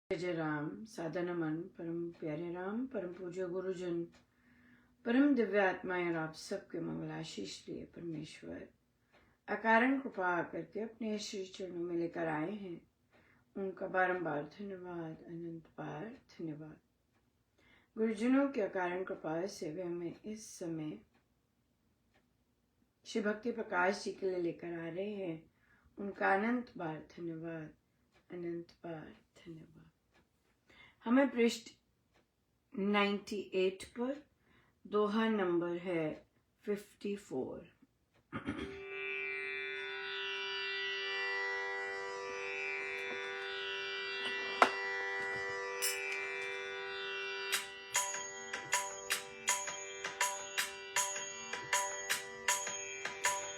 जय राम। साधन मन परम प्यारे राम, परम पूज्य गुरुजन, परम दिव्य आत्माएं और आप सबके मंगल आशीष लिए परमेश्वर अकारण कृपा करके अपने श्री चरणों में लेकर आए हैं। उनका बारंबार धन्यवाद, अनंत बार धन्यवाद। गुरुजनों की अकारण कृपा से वे हमें इस समय श्री भक्ति प्रकाश जी के लिए लेकर आ रहे हैं। उनका अनंत बार धन्यवाद, अनंत बार धन्यवाद। हमें पृष्ठ 98 पर दोहा नंबर है 54।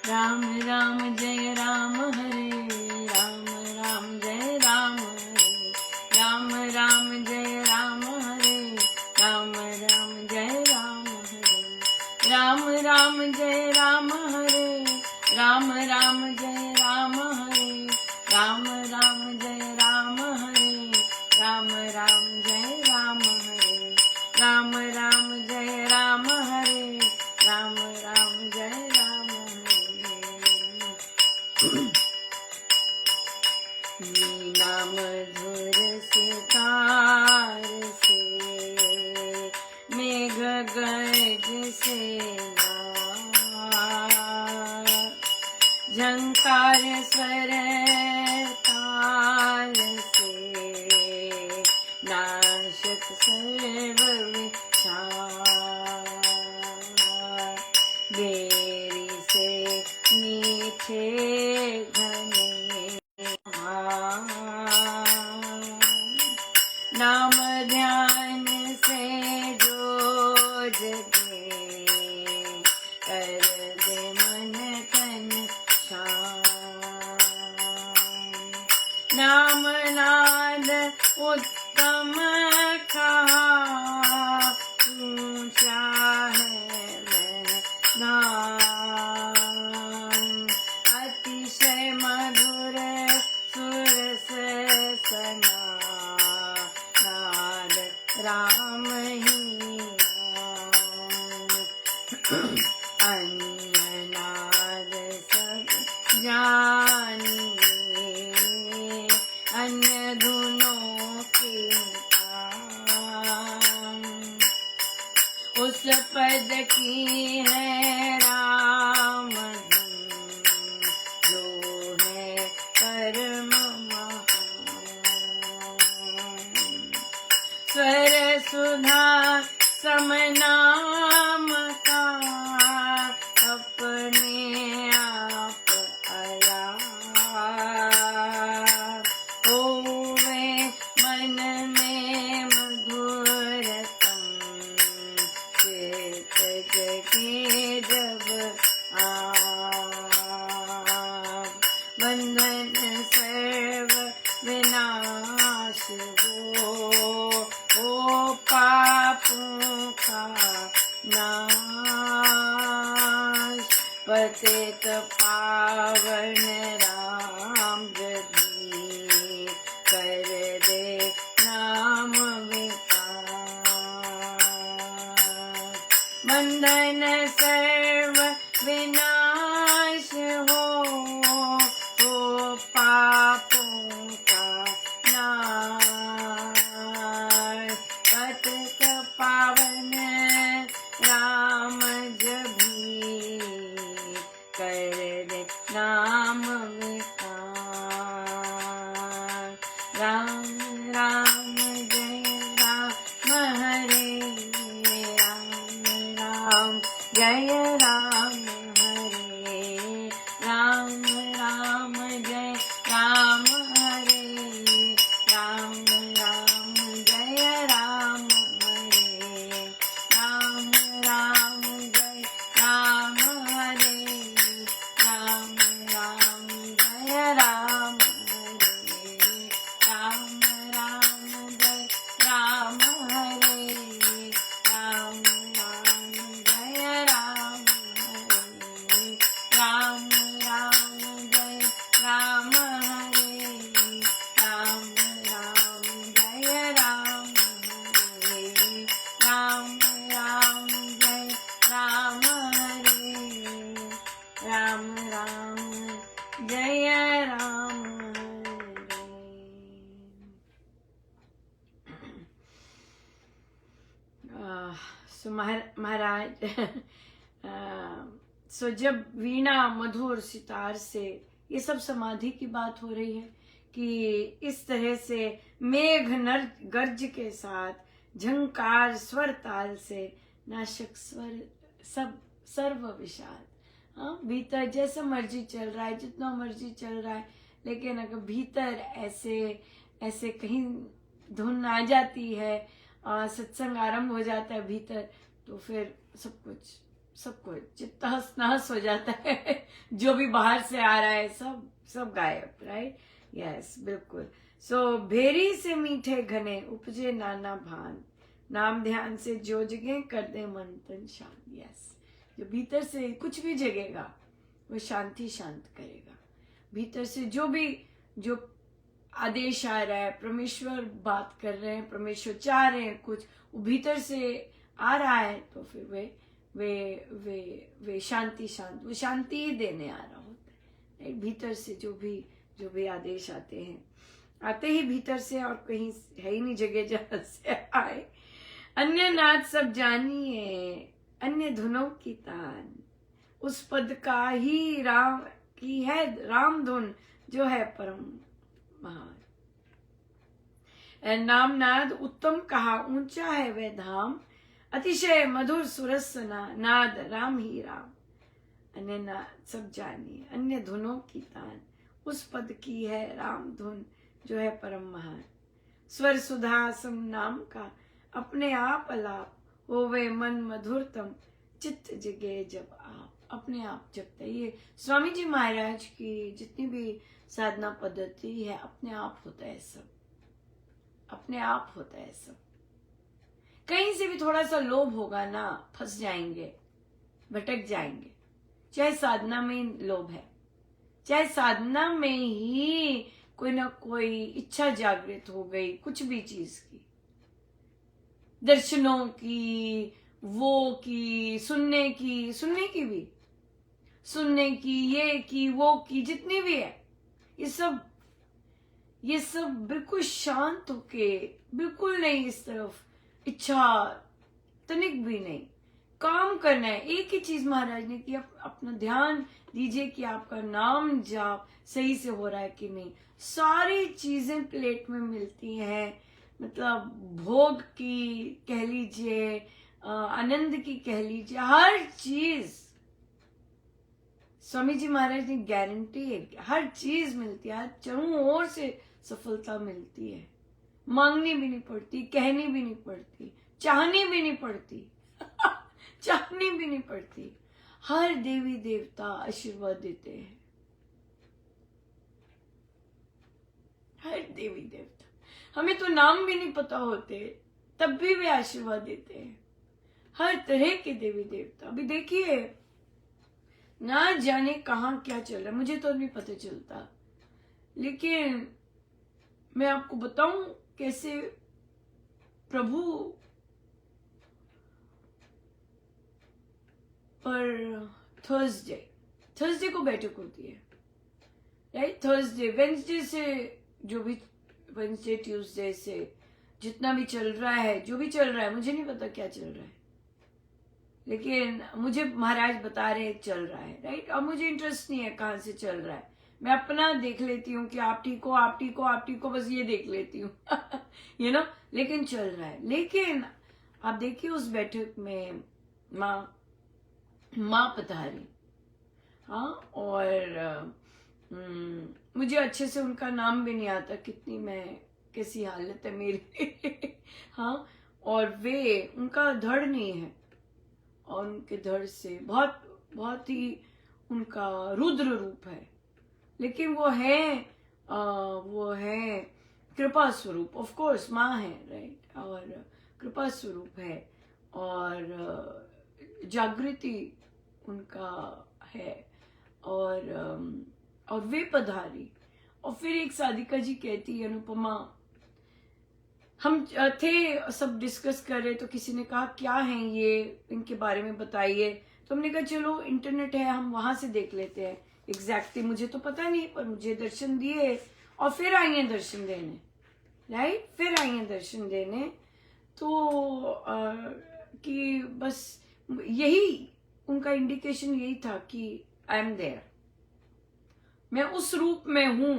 राम राम जय राम हरे राम, राम जय राम हरे राम, राम जय राम हरे राम, राम जय राम हरे राम, राम जय राम हरे राम, राम जय राम हरे राम, राम जय राम हरे राम, राम जय राम हरे राम, राम जय राम हरे राम, राम जय राम मीना मधुर सितार से मेघ गर्ज से झंकार स्वर ताल से नाशक सर्व विचार बेरी से मीठे नाम ध्यान से जो जगे कर दे मन तन शांत। नाम नाद उत्तम कहा ऊंचा है वह नाम, अतिशय मधुर सुर से सना राम ही अन्य नाद सब जानिए, अन्य धुनों के काम उस पद की है राम धुन जो है परम स्वर सुधा समनाम का अपने आप आया होवे मन में मधुरतम चित जगे जब बंधन सर्व विनाश हो पापों का नाश, पतित पावन राम जगी कर दे नाम विकास। बंधन सर्व विनाश हो पापों का नाश, पतित पावन राम जभी कर दे नाम विकास। राम राम जय राम हरे राम, राम जय राम हरे राम, राम जय राम हरे राम, राम जय राम हरे राम, राम जय राम हरे राम, राम जय राम हरे राम, राम जय राम हरे राम, राम जय राम जय राम हरे राम राम जय राम हरे राम राम जय राम हरे। सो महाराज सो जब वीणा मधुर सितार से, ये सब समाधि की बात हो रही है कि इस तरह से मेघ नर गर्ज के साथ झंकार स्वर ताल से नाशक स्वर सब सर्व विषाद। हाँ, भीतर जैसा मर्जी चल रहा है, जितना मर्जी चल रहा है, लेकिन अगर भीतर ऐसे ऐसे कहीं धुन आ जाती है, सत्संग आरंभ हो जाता है भीतर, तो फिर सब कुछ चित्तहस नहस हो जाता है। जो भी बाहर से आ रहा है सब गायब। राइट, यस, बिल्कुल। सो भेरी से मीठे घने उपजे नाना भान, नाम ध्यान से जो जगे कर दे मन तन शांत। यस, जो भीतर से कुछ भी जगेगा वो शांति शांत करेगा। भीतर से जो आदेश आ रहा है, परमेश्वर बात कर रहे हैं, परमेश्वर चाह रहे हैं कुछ, वो भीतर से आ रहा है, तो फिर वे शांति वो शांति ही देने आ रहा होता है। भीतर से जो भी आदेश आते ही भीतर से, और कहीं है ही नहीं जगह जहां से आए। अन्य नाथ सब जानिए अन्य धुनों की तान, उस पद का ही राम की है राम धुन जो है परम महान। नामनाद उत्तम कहा ऊंचा है वह धाम, अतिशय मधुर सुरस नाद राम ही राम। अन्य नाद सब जानिए अन्य धुनों की तान, उस पद की है राम धुन जो है परम महान। स्वर सुधा सम नाम का अपने आप अलाप, होवे मन मधुरतम चित्त जगे जब आप। अपने आप जगता है। ये स्वामी जी महाराज की जितनी भी साधना पद्धति है, अपने आप होता है सब, अपने आप होता है सब। कहीं से भी थोड़ा सा लोभ होगा ना, फंस जाएंगे, भटक जाएंगे। चाहे साधना में लोभ है, चाहे साधना में ही कोई ना कोई इच्छा जागृत हो गई कुछ भी चीज की, दर्शनों की, सुनने की भी, सुनने की, ये की, वो की, जितनी भी है, ये सब बिल्कुल शांत होके, बिल्कुल नहीं इस तरफ इच्छा तनिक भी नहीं, काम करना है। एक ही चीज महाराज ने कि अपना ध्यान दीजिए कि आपका नाम जाप सही से हो रहा है कि नहीं। सारी चीजें प्लेट में मिलती हैं, मतलब भोग की कह लीजिए, आनंद की कह लीजिए, हर चीज स्वामी जी महाराज ने गारंटी है, हर चीज मिलती है, चारों ओर से सफलता मिलती है। मांगनी भी नहीं पड़ती, कहनी भी नहीं पड़ती, चाहनी भी नहीं पड़ती चाहनी भी नहीं पड़ती। हर देवी देवता आशीर्वाद देते हैं, हर देवी देवता। हमें तो नाम भी नहीं पता होते, तब भी वे आशीर्वाद देते हैं। हर तरह के देवी देवता। अभी देखिए, ना जाने कहाँ क्या चल रहा है, मुझे तो नहीं पता चलता, लेकिन मैं आपको बताऊं कैसे प्रभु पर थर्सडे को बैठक होती है, राइट। थर्सडे, वेंसडे से जो भी, वेंसडे ट्यूसडे से जितना भी चल रहा है, जो भी चल रहा है, मुझे नहीं पता क्या चल रहा है, लेकिन मुझे महाराज बता रहे चल रहा है, राइट। अब मुझे इंटरेस्ट नहीं है कहाँ से चल रहा है, मैं अपना देख लेती हूँ कि आप ठीक हो, आप ठीक हो, आप ठीक हो, बस ये देख लेती हूँ यू नो, लेकिन चल रहा है। लेकिन आप देखिए उस बैठक में माँ पधारी, हाँ, और मुझे अच्छे से उनका नाम भी नहीं आता, कैसी हालत है मेरी हाँ, और वे, उनका धड़ नहीं है, और उनके धड़ से बहुत ही उनका रुद्र रूप है, लेकिन वो है कृपा स्वरूप। ऑफ कोर्स माँ है, राइट, और कृपा स्वरूप है, और जागृति उनका है, और वे पधारी। और फिर एक साधिका जी कहती है, अनुपमा, हम थे सब डिस्कस कर रहे, तो किसी ने कहा क्या है ये, इनके बारे में बताइए। तो हमने कहा चलो इंटरनेट है, हम वहां से देख लेते हैं। एग्जैक्टली मुझे तो पता नहीं, पर मुझे दर्शन दिए और फिर आई हैं दर्शन देने, राइट, फिर आई हैं दर्शन देने। तो कि बस यही उनका इंडिकेशन यही था कि आई एम देयर, मैं उस रूप में हूं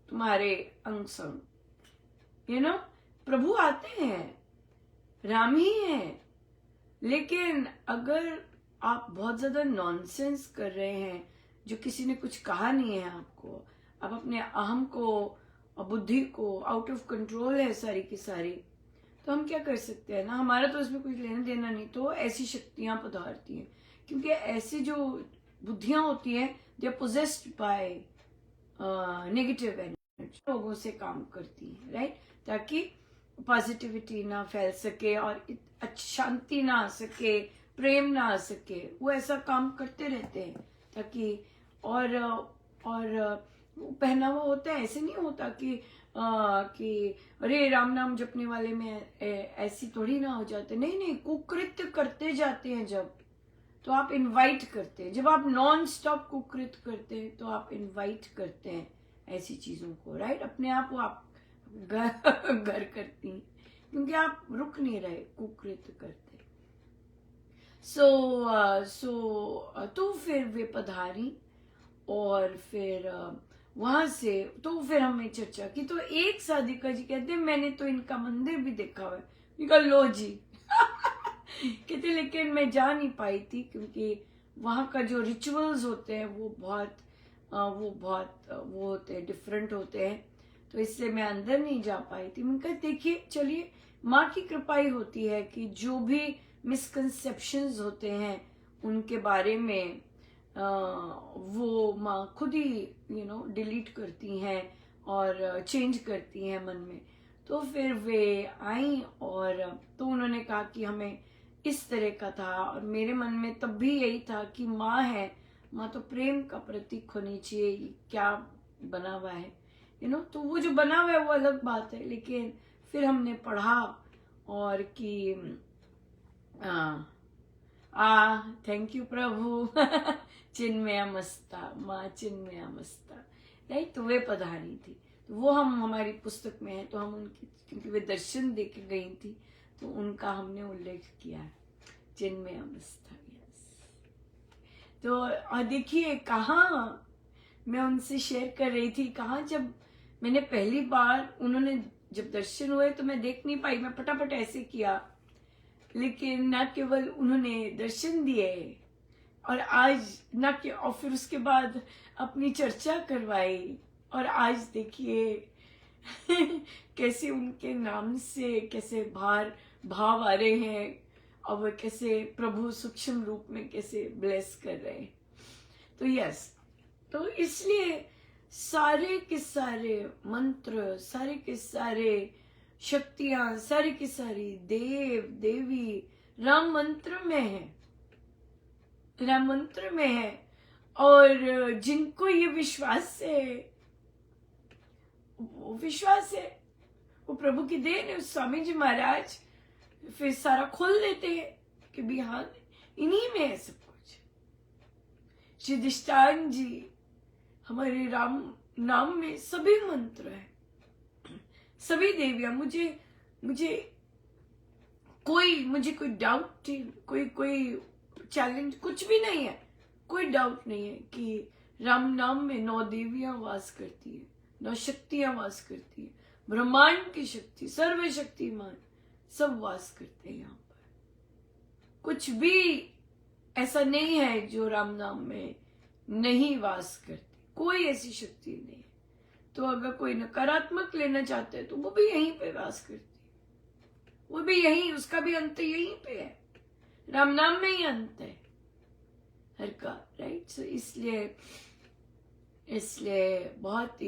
तुम्हारे अंग संग। यू नो, प्रभु आते हैं, राम ही हैं, लेकिन अगर आप बहुत ज्यादा नॉनसेंस कर रहे हैं, जो किसी ने कुछ कहा नहीं है आपको, आप अपने अहम को और बुद्धि को आउट ऑफ कंट्रोल है सारी की सारी, तो हम क्या कर सकते हैं ना, हमारा तो इसमें कुछ लेना देना नहीं। तो ऐसी शक्तियां पधारती हैं, क्योंकि ऐसी जो बुद्धियां होती हैं they are possessed by negative energy, लोगों से काम करती हैं, राइट, ताकि पॉजिटिविटी ना फैल सके और शांति ना आ सके, प्रेम ना आ सके। वो ऐसा काम करते रहते हैं ताकि और पहनावा होता है, ऐसे नहीं होता कि अरे राम नाम जपने वाले में ऐसी थोड़ी ना हो जाते। नहीं नहीं, कुकृत्य करते जाते हैं जब, तो आप इनवाइट करते हैं। जब आप नॉन स्टॉप कुकृत्य करते हैं तो आप इनवाइट करते हैं ऐसी चीजों को, राइट। अपने आप वो आप घर करती हैं, क्योंकि आप रुक नहीं रहे कुकृत्य करते। तो फिर वे पधारी और फिर वहां से तो फिर हमने चर्चा की। तो एक साधिका जी कहते हैं मैंने तो इनका मंदिर भी देखा हुआ है। निकल लो जी कहते लेकिन मैं जा नहीं पाई थी, क्योंकि वहां का जो रिचुअल्स होते हैं वो बहुत वो होते हैं, डिफरेंट होते हैं, तो इसलिए मैं अंदर नहीं जा पाई थी। मैंने कहा देखिए चलिए, माँ की कृपा ही होती है कि जो भी मिसकंसेप्शंस होते हैं उनके बारे में वो माँ खुद ही डिलीट करती हैं और चेंज करती हैं मन में। तो फिर वे आई और तो उन्होंने कहा कि हमें इस तरह का था, और मेरे मन में तब भी यही था कि माँ है, माँ तो प्रेम का प्रतीक होनी चाहिए, क्या बना हुआ है तो वो जो बना हुआ है वो अलग बात है। लेकिन फिर हमने पढ़ा और कि थैंक यू प्रभु चिन्मया मस्ता, माँ चिन्मया मस्ता, राइट। तो वे पधारी थी, तो वो हम हमारी पुस्तक में है, तो हम उनकी, क्योंकि वे दर्शन दे के गई थी, तो उनका हमने उल्लेख किया है, चिन्मया मस्ता। यस, तो देखिए कहाँ मैं उनसे शेयर कर रही थी, कहाँ जब मैंने पहली बार उन्होंने जब दर्शन हुए तो मैं देख नहीं पाई, मैं फटाफट ऐसे किया, लेकिन न केवल उन्होंने दर्शन दिए और आज न के और फिर उसके बाद अपनी चर्चा करवाई, और आज देखिए कैसे उनके नाम से कैसे भाव आ रहे हैं, और वो कैसे प्रभु सूक्ष्म रूप में कैसे ब्लेस कर रहे हैं। तो यस, तो इसलिए सारे के सारे मंत्र, सारे के सारे शक्तियां, सारी की सारी देव देवी राम मंत्र में है, राम मंत्र में है। और जिनको ये विश्वास है, वो विश्वास है, वो प्रभु की देन है। स्वामी जी महाराज फिर सारा खोल देते हैं कि भी हाँ इन्हीं में है सब कुछ। श्री दिष्टान जी, हमारे राम नाम में सभी मंत्र है, सभी देवियां। मुझे कोई डाउट, कोई चैलेंज कुछ भी नहीं है, कोई डाउट नहीं है कि राम नाम में 9 देवियां वास करती है, 9 शक्तियां वास करती है, ब्रह्मांड की शक्ति, सर्वशक्तिमान सब वास करते हैं यहाँ पर। कुछ भी ऐसा नहीं है जो राम नाम में नहीं वास करती, कोई ऐसी शक्ति नहीं है। तो अगर कोई नकारात्मक लेना चाहते हैं तो वो भी यहीं पे वास करती है, वो भी यहीं, उसका भी अंत यहीं पे है, राम नाम में ही अंत है हर का, राइट। सो इसलिए बहुत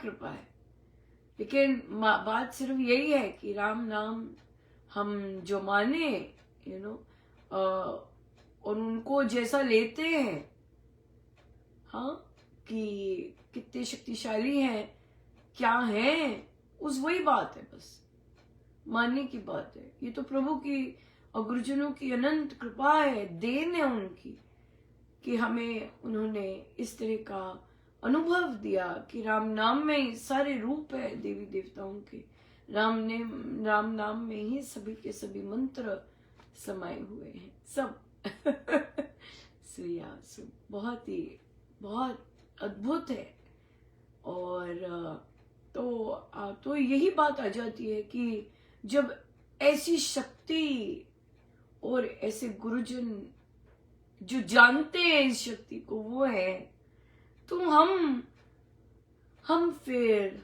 कृपा है। लेकिन बात सिर्फ यही है कि राम नाम हम जो माने और उनको जैसा लेते हैं, हाँ, कि कितने शक्तिशाली हैं, क्या हैं, उस वही बात है, बस मानने की बात है। ये तो प्रभु की और गुरुजनों की अनंत कृपा है, देन है उनकी, कि हमें उन्होंने इस तरह का अनुभव दिया कि राम नाम में ही सारे रूप है देवी देवताओं के। राम नाम में ही सभी के सभी मंत्र समाये हुए हैं, सब। सो बहुत अद्भुत है। और तो यही बात आ जाती है कि जब ऐसी शक्ति और ऐसे गुरुजन जो जानते हैं इस शक्ति को वो है, तो हम फिर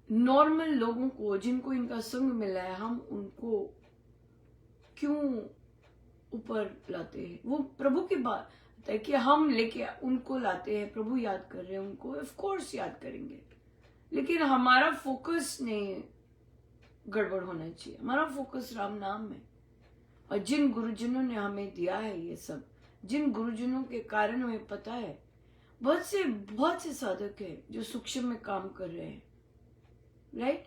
नॉर्मल लोगों को जिनको इनका संग मिला है, हम उनको क्यों ऊपर लाते हैं? वो प्रभु की बात है कि हम लेके उनको लाते हैं, प्रभु याद कर रहे हैं उनको, ऑफ कोर्स याद करेंगे, लेकिन हमारा फोकस नहीं गड़बड़ होना चाहिए। हमारा फोकस राम नाम में। और जिन गुरुजनों ने हमें दिया है ये सब, जिन गुरुजनों के कारण हमें पता है, बहुत से साधक है जो सूक्ष्म में काम कर रहे हैं, राइट,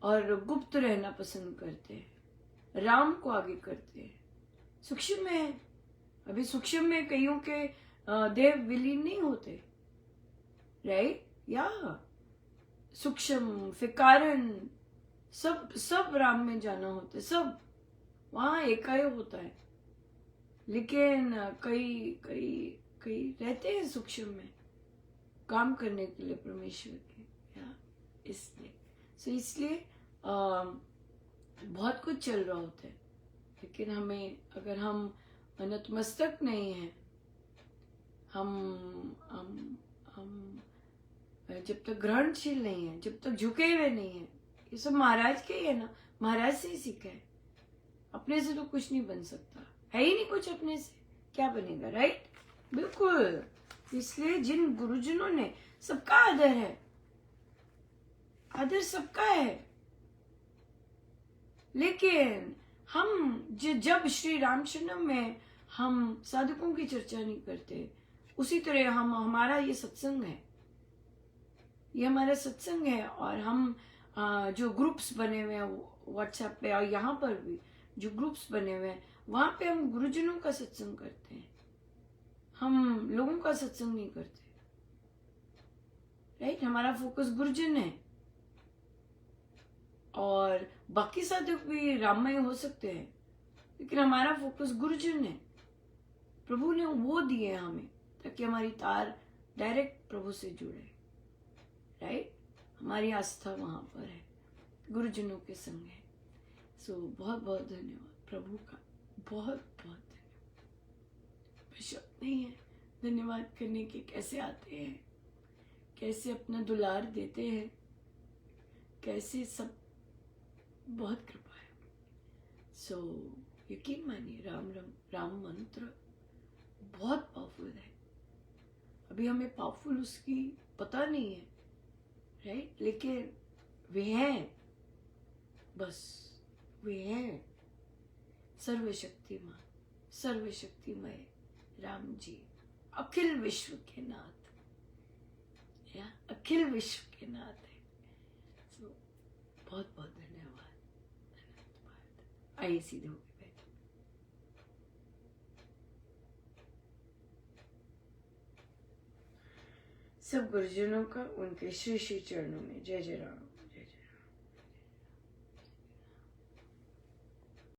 और गुप्त रहना पसंद करते हैं, राम को आगे करते हैं, सूक्ष्म में है। अभी सूक्ष्म में कईयों के देव विलीन नहीं होते, राइट, या सूक्ष्म फिर कारण सब राम में जाना होता है, सब वहां एकाएक होता है। लेकिन कई रहते हैं सूक्ष्म में काम करने के लिए परमेश्वर के, या इसलिए बहुत कुछ चल रहा होता है। लेकिन हमें, अगर हम नतमस्तक नहीं है, हम जब तक ग्रहणशील नहीं है, जब तक झुके हुए नहीं है, ये सब महाराज के ही है ना, महाराज से ही सीखा है। अपने से तो कुछ नहीं बन सकता, है ही नहीं कुछ अपने से, क्या बनेगा, राइट? बिल्कुल। इसलिए जिन गुरुजनों ने, सबका आदर है, आदर सबका है, लेकिन हम जब श्री रामचंद्र में हम साधकों की चर्चा नहीं करते, उसी तरह हमारा ये सत्संग है, ये हमारा सत्संग है। और हम जो ग्रुप्स बने हुए हैं व्हाट्सएप पे और यहाँ पर भी जो ग्रुप्स बने हुए हैं, वहां पे हम गुरुजनों का सत्संग करते हैं, हम लोगों का सत्संग नहीं करते, राइट? हमारा फोकस गुरुजन है। और बाकी साधक भी राममय हो सकते हैं, लेकिन हमारा फोकस गुरुजन है। प्रभु ने वो दिए हमें ताकि हमारी तार डायरेक्ट प्रभु से जुड़े, राइट? हमारी आस्था वहां पर है, गुरुजनों के संग है। सो बहुत बहुत धन्यवाद प्रभु का, बहुत बहुत धन्यवाद। शब्द नहीं है धन्यवाद करने के, कैसे आते हैं, कैसे अपना दुलार देते हैं, कैसे सब, बहुत कृपा है। सो यकीन मानिए, राम मंत्र बहुत पावरफुल है। अभी हमें पावरफुल उसकी पता नहीं है, राइट? लेकिन वे हैं, बस वे हैं सर्वशक्तिमान, सर्वशक्तिमय राम जी, अखिल विश्व के नाथ, या अखिल विश्व के नाथ है। सो बहुत बहुत धन्यवाद। आइए सीधे होके बैठे। सब गुरुजनों का उनके श्री श्री चरणों में जय जय राम।